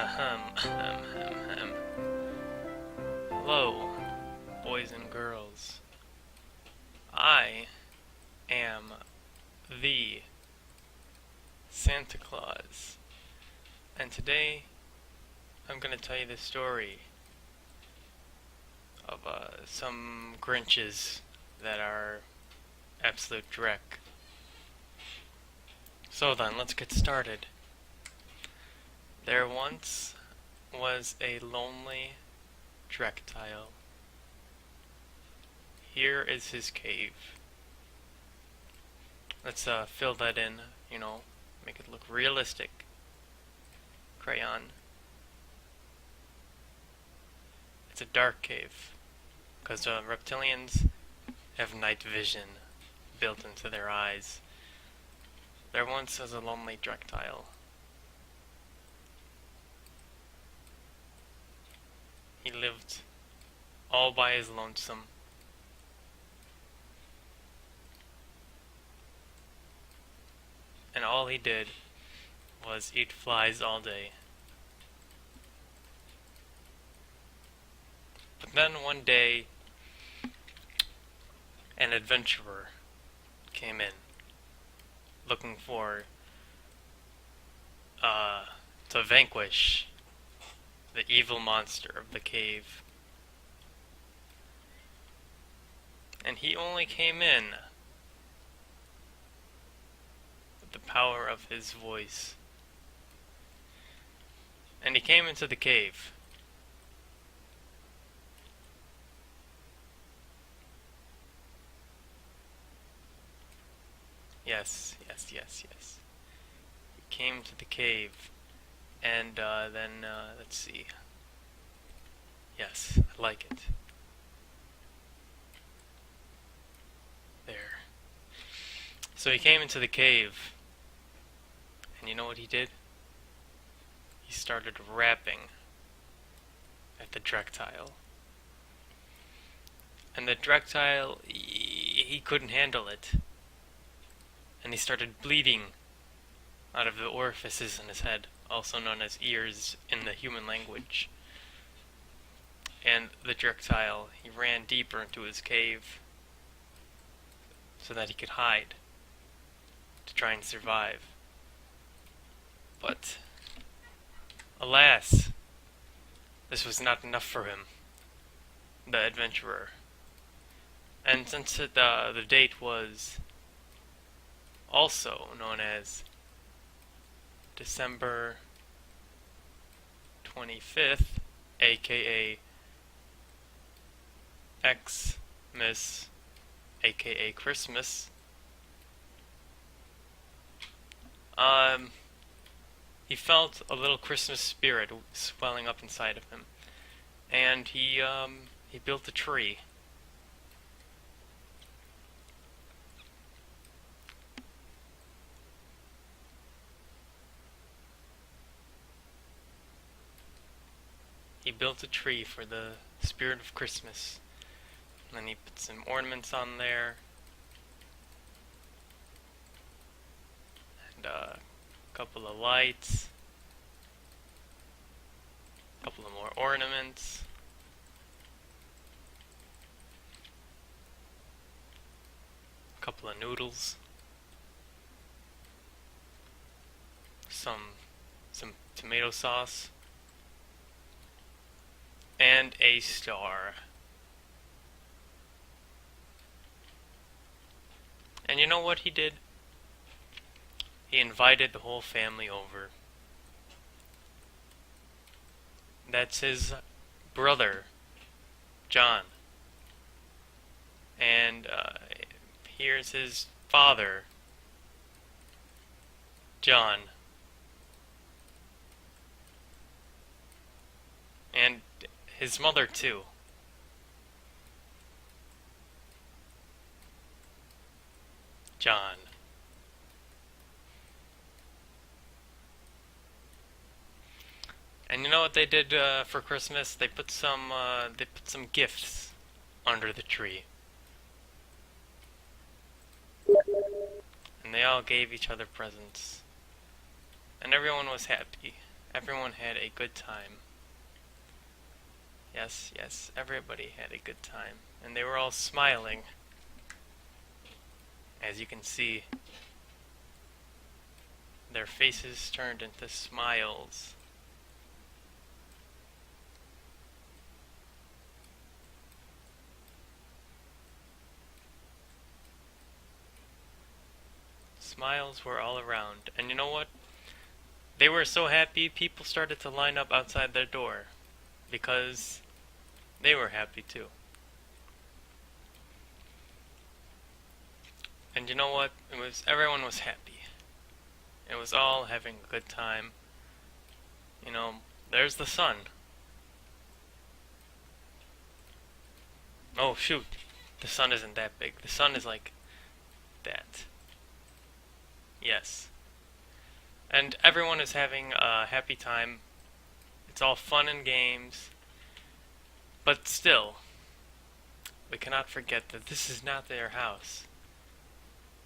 Ahem. Hello, boys and girls. I am the Santa Claus, and today I'm going to tell you the story of some Grinches that are absolute dreck. So then, let's get started. There once was a lonely Drecktile. Here is his cave. Let's fill that in, make it look realistic. Crayon. It's a dark cave, because reptilians have night vision built into their eyes. There once was a lonely Drecktile. He lived all by his lonesome. And all he did was eat flies all day. But then one day, an adventurer came in, looking to vanquish the evil monster of the cave. And he only came in with the power of his voice. And he came into the cave. Yes. He came to the cave. And then, let's see. Yes, I like it. There. So he came into the cave. And you know what he did? He started rapping at the Drecktile. And the Drecktile, he couldn't handle it. And he started bleeding out of the orifices in his head, also known as ears in the human language. And the Drecktile, he ran deeper into his cave so that he could hide to try and survive. But alas, this was not enough for him, the adventurer. And since the date was also known as December 25th, aka Xmas, aka Christmas, he felt a little Christmas spirit swelling up inside of him, and he built a tree. He built a tree for the spirit of Christmas. And then he put some ornaments on there. And a couple of lights. A couple of more ornaments. A couple of noodles. Some tomato sauce. And a star. And you know what he did? He invited the whole family over. That's his brother, John. And here's his father, John. And his mother too. John. And you know what they did for Christmas? They put some gifts under the tree. And they all gave each other presents. And everyone was happy. Everyone had a good time. Yes, yes, everybody had a good time. And they were all smiling. As you can see, their faces turned into smiles. Smiles were all around. And you know what? They were so happy, people started to line up outside their door. Because they were happy too. And you know what? Everyone was happy. It was all having a good time. You know, there's the sun. Oh shoot, the sun isn't that big. The sun is like that. Yes. And everyone is having a happy time. It's all fun and games. But still, we cannot forget that this is not their house.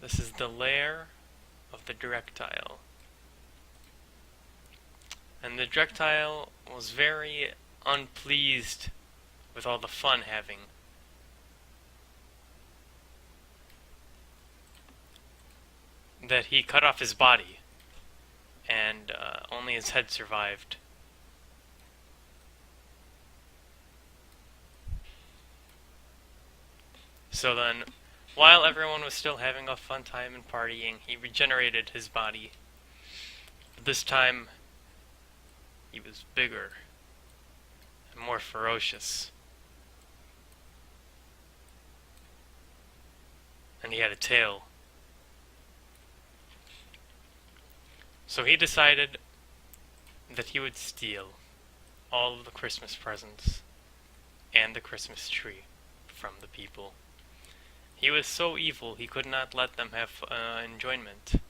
This is the lair of the Drecktile. And the Drecktile was very unpleased with all the fun having. That he cut off his body, and only his head survived. So then, while everyone was still having a fun time and partying, he regenerated his body. But this time, he was bigger and more ferocious. And he had a tail. So he decided that he would steal all of the Christmas presents and the Christmas tree from the people. He was so evil he could not let them have enjoyment.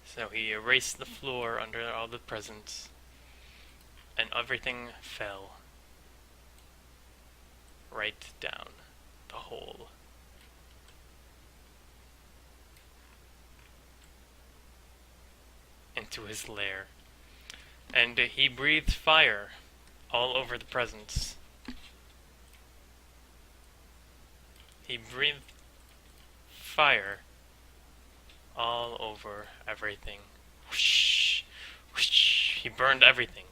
So he erased the floor under all the presents, and everything fell right down the hole. Into his lair. And he breathed fire all over the presents. He breathed fire all over everything. Whoosh, whoosh. He burned everything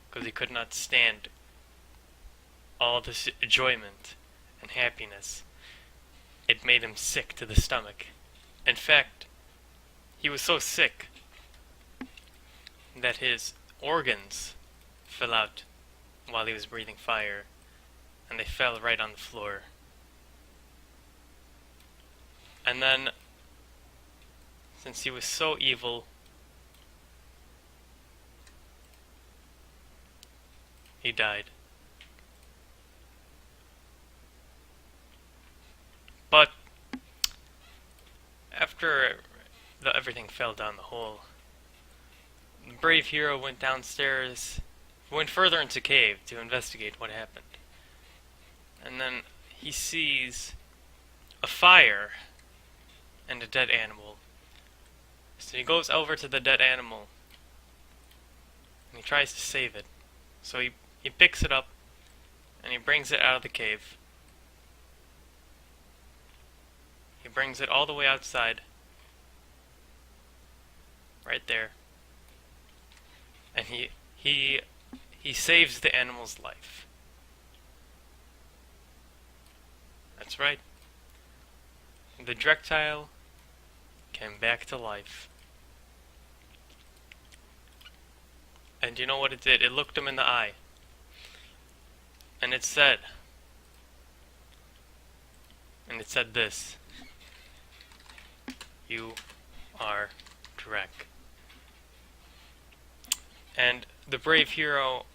because he could not stand all this enjoyment and happiness. It made him sick to the stomach. In fact, he was so sick that his organs fell out while he was breathing fire, and they fell right on the floor. And then, since he was so evil, he died. But after everything fell down the hole, the brave hero went downstairs, went further into the cave to investigate what happened. And then he sees a fire and a dead animal. So he goes over to the dead animal and he tries to save it. So he picks it up and he brings it out of the cave. He brings it all the way outside. Right there. And he saves the animal's life. That's right. The Drecktile came back to life. And you know what it did? It looked him in the eye. And it said this: "You are Drek." And the brave hero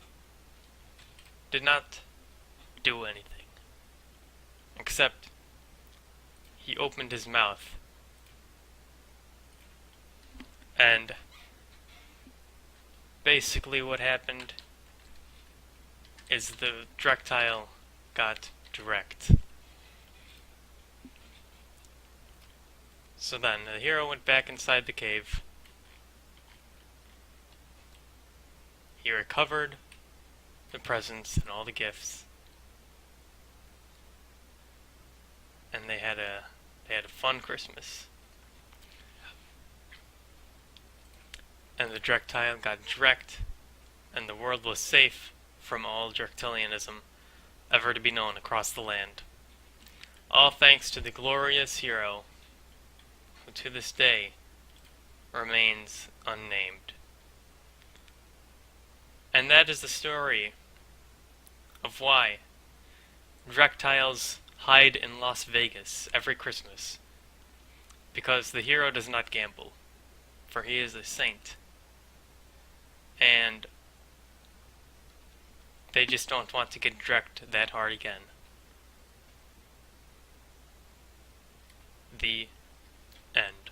did not do anything, except he opened his mouth, and basically what happened is the Drecktile got Drekt. So then the hero went back inside the cave, he recovered the presents and all the gifts, and they had a fun Christmas. And the Drecktile got drecked, and the world was safe from all Drecktilianism ever to be known across the land. All thanks to the glorious hero, who to this day remains unnamed. And that is the story of why Drecktiles hide in Las Vegas every Christmas. Because the hero does not gamble, for he is a saint. And they just don't want to get drecked that hard again. The end.